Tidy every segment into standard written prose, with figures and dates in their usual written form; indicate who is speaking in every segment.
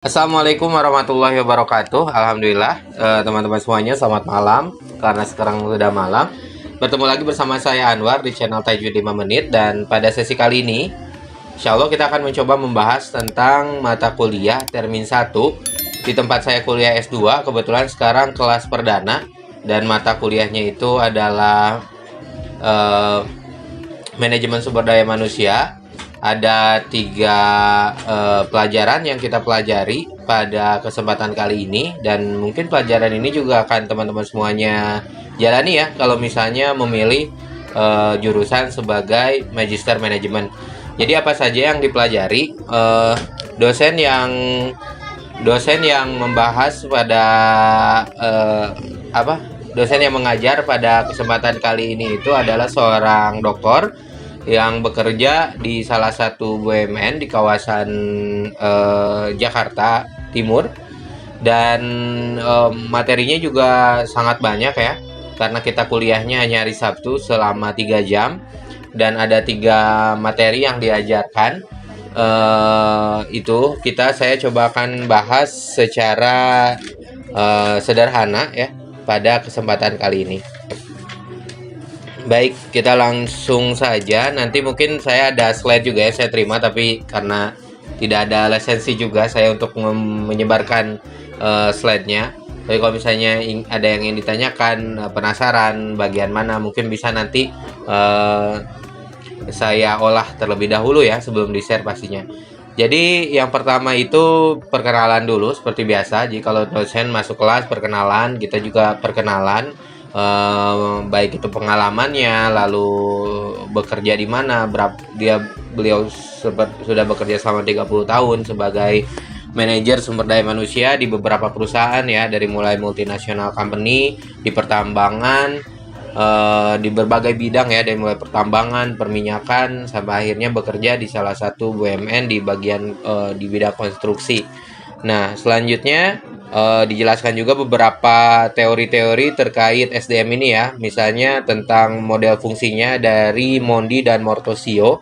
Speaker 1: Assalamualaikum warahmatullahi wabarakatuh. Alhamdulillah, teman-teman semuanya selamat malam. Karena sekarang sudah malam, bertemu lagi bersama saya Anwar di channel Tajwid 5 Menit. Dan pada sesi kali ini, insya Allah kita akan mencoba membahas tentang mata kuliah termin 1 di tempat saya kuliah S2. Kebetulan sekarang kelas perdana dan mata kuliahnya itu adalah eh, manajemen sumber daya manusia. Ada 3 pelajaran yang kita pelajari pada kesempatan kali ini, dan mungkin pelajaran ini juga akan teman-teman semuanya jalani ya kalau misalnya memilih jurusan sebagai Magister Manajemen. Jadi apa saja yang dipelajari? Dosen yang membahas pada apa? Dosen yang mengajar pada kesempatan kali ini itu adalah seorang doktor yang bekerja di salah satu BUMN di kawasan Jakarta Timur. Dan materinya juga sangat banyak ya, karena kita kuliahnya hanya hari Sabtu selama 3 jam dan ada 3 materi yang diajarkan. Itu saya coba akan bahas secara sederhana ya pada kesempatan kali ini. Baik, kita langsung saja. Nanti mungkin saya ada slide juga ya, saya terima, tapi karena tidak ada lisensi juga saya untuk menyebarkan slide-nya. Tapi kalau misalnya ada yang ingin ditanyakan, penasaran bagian mana, mungkin bisa nanti saya olah terlebih dahulu ya sebelum di-share pastinya. Jadi yang pertama itu perkenalan dulu seperti biasa. Jadi kalau dosen masuk kelas perkenalan, kita juga perkenalan, baik itu pengalamannya, lalu bekerja di mana, beliau sudah bekerja selama 30 tahun sebagai manajer sumber daya manusia di beberapa perusahaan ya, dari mulai multinasional company, di pertambangan, di berbagai bidang ya, dari mulai pertambangan, perminyakan, sampai akhirnya bekerja di salah satu BUMN di bagian di bidang konstruksi. Nah, selanjutnya dijelaskan juga beberapa teori-teori terkait SDM ini ya, misalnya tentang model fungsinya dari Mondi dan Mortosio.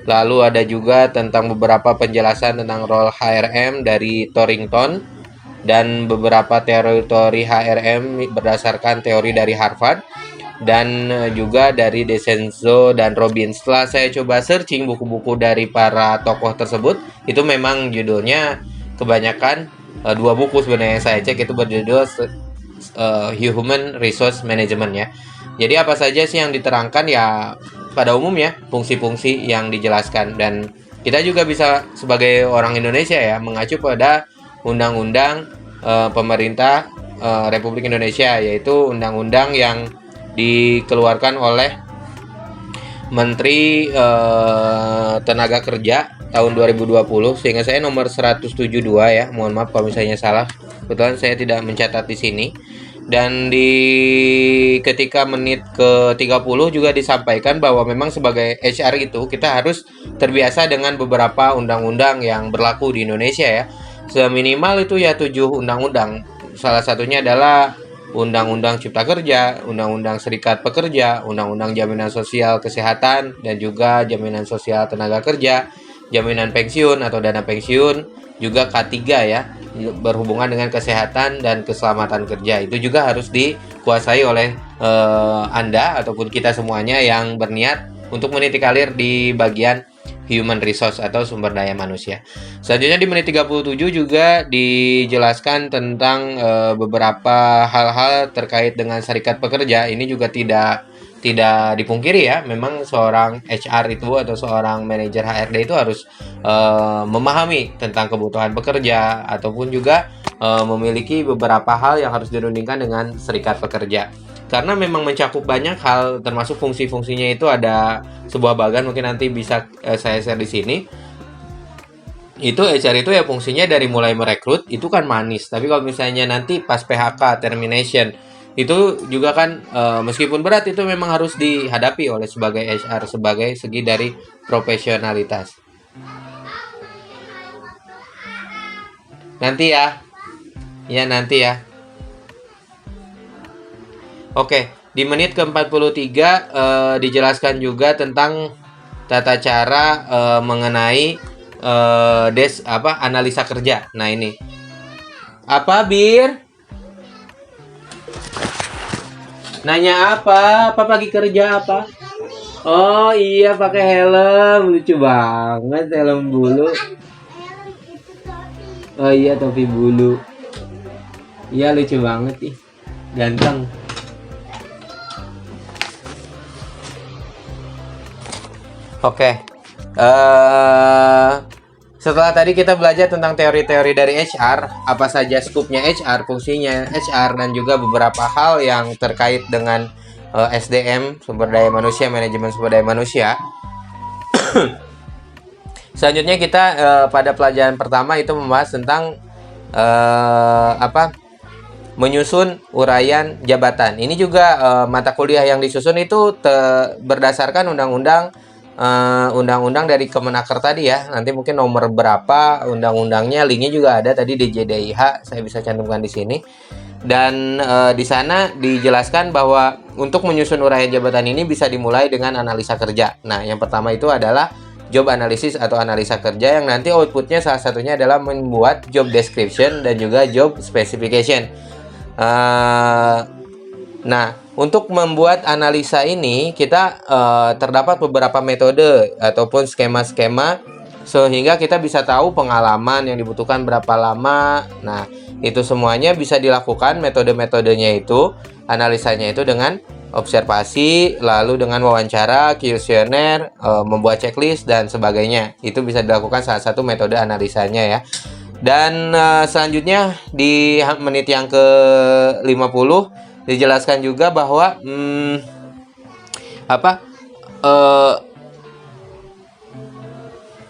Speaker 1: Lalu ada juga tentang beberapa penjelasan tentang role HRM dari Torrington dan beberapa teori-teori HRM berdasarkan teori dari Harvard dan juga dari DeCenzo dan Robbins. Setelah saya coba searching buku-buku dari para tokoh tersebut, itu memang judulnya kebanyakan 2 buku sebenarnya yang saya cek itu berjudul Human Resource Management ya. Jadi apa saja sih yang diterangkan ya, pada umumnya fungsi-fungsi yang dijelaskan, dan kita juga bisa sebagai orang Indonesia ya mengacu pada undang-undang pemerintah Republik Indonesia, yaitu undang-undang yang dikeluarkan oleh Menteri Tenaga Kerja tahun 2020, sehingga saya nomor 172 ya. Mohon maaf kalau misalnya salah. Kebetulan saya tidak mencatat di sini. Dan di ketika menit ke 30 juga disampaikan bahwa memang sebagai HR itu kita harus terbiasa dengan beberapa undang-undang yang berlaku di Indonesia ya. Seminimal itu ya 7 undang-undang. Salah satunya adalah Undang-Undang Cipta Kerja, Undang-Undang Serikat Pekerja, Undang-Undang Jaminan Sosial Kesehatan, dan juga Jaminan Sosial Tenaga Kerja, Jaminan Pensiun atau Dana Pensiun, juga K3 ya, berhubungan dengan kesehatan dan keselamatan kerja. Itu juga harus dikuasai oleh Anda ataupun kita semuanya yang berniat untuk meniti karir di bagian human resource atau sumber daya manusia. Selanjutnya di menit 37 juga dijelaskan tentang beberapa hal-hal terkait dengan serikat pekerja. Ini juga tidak dipungkiri ya, memang seorang HR itu atau seorang manajer HRD itu harus memahami tentang kebutuhan pekerja ataupun juga memiliki beberapa hal yang harus dirundingkan dengan serikat pekerja. Karena memang mencakup banyak hal, termasuk fungsi-fungsinya itu ada sebuah bagan, mungkin nanti bisa saya share di sini. Itu HR itu ya fungsinya dari mulai merekrut itu kan manis, tapi kalau misalnya nanti pas PHK termination itu juga kan meskipun berat, itu memang harus dihadapi oleh sebagai HR sebagai segi dari profesionalitas. Nanti ya, ya nanti ya. Oke, di menit ke-43 dijelaskan juga tentang tata cara mengenai analisa kerja. Nah, ini. Apa, Bir? Nanya apa? Apa pagi kerja apa? Oh iya, pakai helm. Lucu banget helm bulu. Oh iya, topi bulu. Iya, lucu banget ih. Ganteng. Oke. Setelah tadi kita belajar tentang teori-teori dari HR, apa saja skupnya HR, fungsinya HR, dan juga beberapa hal yang terkait dengan SDM, sumber daya manusia, manajemen sumber daya manusia. Selanjutnya kita pada pelajaran pertama itu membahas tentang menyusun uraian jabatan. Ini juga mata kuliah yang disusun itu berdasarkan undang-undang dari Kemenaker tadi ya. Nanti mungkin nomor berapa undang-undangnya, linknya juga ada tadi di JDIH, saya bisa cantumkan di sini. Dan di sana dijelaskan bahwa untuk menyusun uraian jabatan ini bisa dimulai dengan analisa kerja. Nah, yang pertama itu adalah job analysis atau analisa kerja, yang nanti outputnya salah satunya adalah membuat job description dan juga job specification. Nah, untuk membuat analisa ini kita terdapat beberapa metode ataupun skema-skema sehingga kita bisa tahu pengalaman yang dibutuhkan berapa lama. Nah, itu semuanya bisa dilakukan, metode-metodenya itu, analisanya itu dengan observasi, lalu dengan wawancara, kuesioner, membuat checklist dan sebagainya. Itu bisa dilakukan salah satu metode analisanya ya. Dan selanjutnya di menit yang ke-50 dijelaskan juga bahwa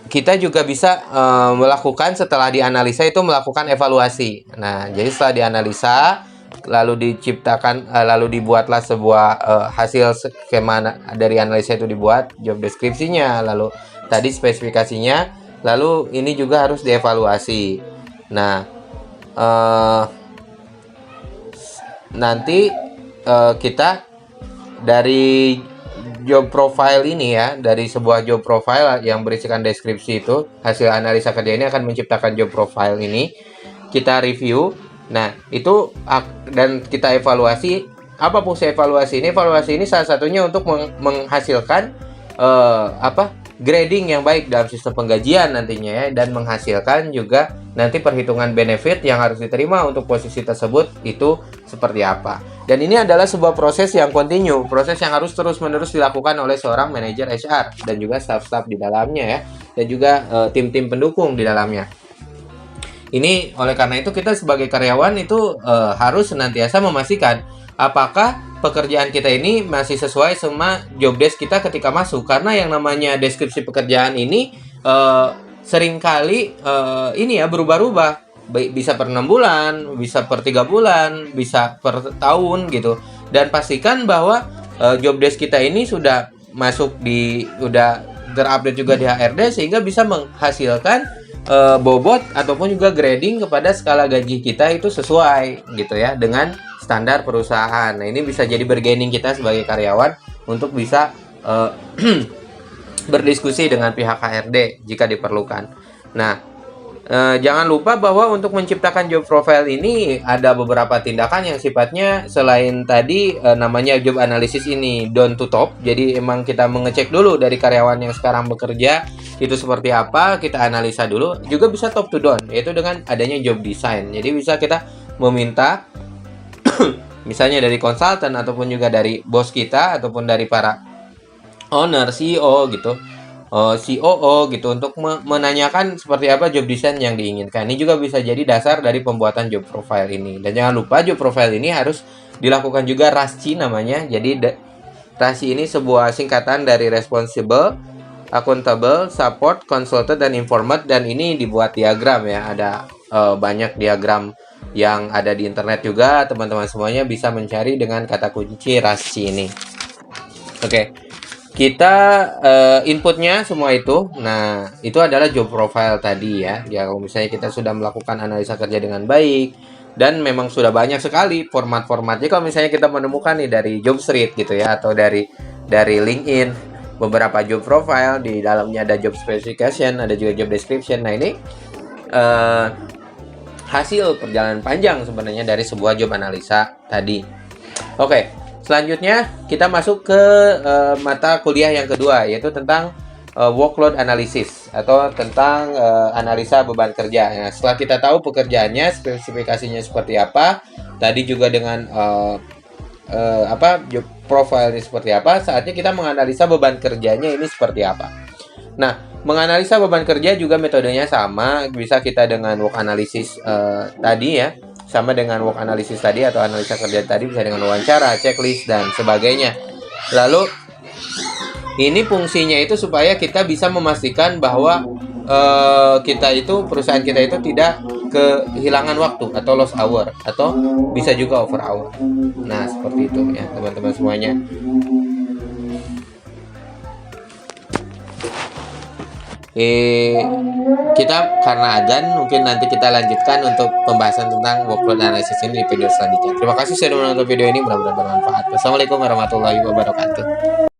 Speaker 1: kita juga bisa melakukan, setelah dianalisa itu melakukan evaluasi. Nah, jadi setelah dianalisa lalu dibuatlah sebuah hasil skema dari analisa itu, dibuat job deskripsinya, lalu tadi spesifikasinya, lalu ini juga harus dievaluasi. Nah, nanti kita dari job profile ini ya, dari sebuah job profile yang berisikan deskripsi itu, hasil analisa kerja ini akan menciptakan job profile ini, kita review. Nah, itu dan kita evaluasi. Apa fungsi evaluasi ini? Evaluasi ini salah satunya untuk menghasilkan grading yang baik dalam sistem penggajian nantinya ya, dan menghasilkan juga nanti perhitungan benefit yang harus diterima untuk posisi tersebut itu seperti apa. Dan ini adalah sebuah proses yang kontinu, proses yang harus terus-menerus dilakukan oleh seorang manajer HR dan juga staff-staff di dalamnya ya, dan juga tim-tim pendukung di dalamnya. Ini oleh karena itu kita sebagai karyawan itu harus senantiasa memastikan apakah pekerjaan kita ini masih sesuai sama job desk kita ketika masuk. Karena yang namanya deskripsi pekerjaan ini seringkali ini ya berubah-ubah. Bisa per 6 bulan, bisa per 3 bulan, bisa per tahun gitu. Dan pastikan bahwa job desk kita ini sudah udah terupdate juga di HRD, sehingga bisa menghasilkan bobot ataupun juga grading kepada skala gaji kita itu sesuai gitu ya dengan standar perusahaan. Nah, ini bisa jadi bargaining kita sebagai karyawan untuk bisa berdiskusi dengan pihak HRD jika diperlukan. Nah, jangan lupa bahwa untuk menciptakan job profile ini ada beberapa tindakan yang sifatnya selain tadi namanya job analysis ini down to top. Jadi emang kita mengecek dulu dari karyawan yang sekarang bekerja itu seperti apa, kita analisa dulu. Juga bisa top to down, yaitu dengan adanya job design. Jadi bisa kita meminta misalnya dari konsultan ataupun juga dari bos kita ataupun dari para owner, CEO gitu, COO gitu, untuk menanyakan seperti apa job design yang diinginkan. Ini juga bisa jadi dasar dari pembuatan job profile ini. Dan jangan lupa job profile ini harus dilakukan juga RASCI namanya. Jadi RASCI ini sebuah singkatan dari responsible, accountable, support, consulted, dan informed. Dan ini dibuat diagram ya. Ada banyak diagram yang ada di internet juga. Teman-teman semuanya bisa mencari dengan kata kunci RASCI ini. Oke. Kita inputnya semua itu. Nah, itu adalah job profile tadi ya. Ya, kalau misalnya kita sudah melakukan analisa kerja dengan baik dan memang sudah banyak sekali format-formatnya. Kalau misalnya kita menemukan nih dari Jobstreet gitu ya, atau dari LinkedIn, beberapa job profile, di dalamnya ada job specification, ada juga job description. Nah, ini hasil perjalanan panjang sebenarnya dari sebuah job analisa tadi. Oke, selanjutnya kita masuk ke mata kuliah yang kedua, yaitu tentang workload analysis atau tentang analisa beban kerja. Nah, setelah kita tahu pekerjaannya, spesifikasinya seperti apa, tadi juga dengan job profile ini seperti apa, saatnya kita menganalisa beban kerjanya ini seperti apa. Nah, menganalisa beban kerja juga metodenya sama, bisa kita dengan work analysis tadi ya, sama dengan work analysis tadi atau analisa kerja tadi, bisa dengan wawancara, checklist dan sebagainya. Lalu ini fungsinya itu supaya kita bisa memastikan bahwa perusahaan kita itu tidak kehilangan waktu atau lost hour atau bisa juga over hour. Nah, seperti itu ya teman-teman semuanya. Kita karena azan, mungkin nanti kita lanjutkan untuk pembahasan tentang workload analysis ini di video selanjutnya. Terima kasih sudah menonton video ini, mudah-mudahan bermanfaat. Wassalamualaikum warahmatullahi wabarakatuh.